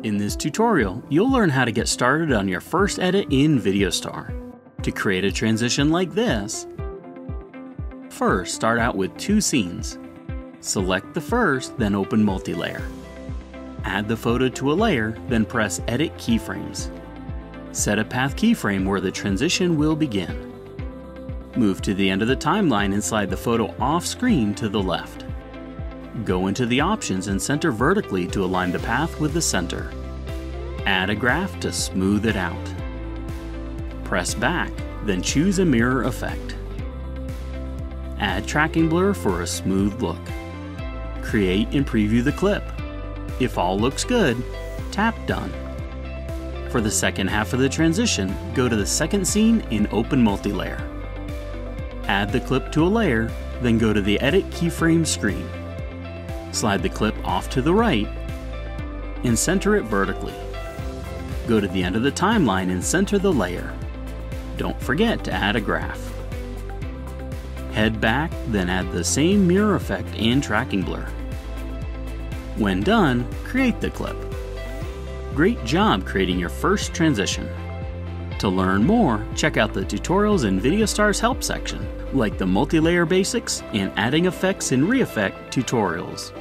In this tutorial, you'll learn how to get started on your first edit in VideoStar. To create a transition like this, first start out with two scenes. Select the first, then open Multilayer. Add the photo to a layer, then press Edit Keyframes. Set a path keyframe where the transition will begin. Move to the end of the timeline and slide the photo off screen to the left. Go into the options and center vertically to align the path with the center. Add a graph to smooth it out. Press back, then choose a mirror effect. Add tracking blur for a smooth look. Create and preview the clip. If all looks good, tap Done. For the second half of the transition, go to the second scene in Open Multilayer. Add the clip to a layer, then go to the Edit Keyframe screen. Slide the clip off to the right and center it vertically. Go to the end of the timeline and center the layer. Don't forget to add a graph. Head back, then add the same mirror effect and tracking blur. When done, create the clip. Great job creating your first transition. To learn more, check out the tutorials in VideoStar's help section, like the multi-layer basics and adding effects in ReEffect tutorials.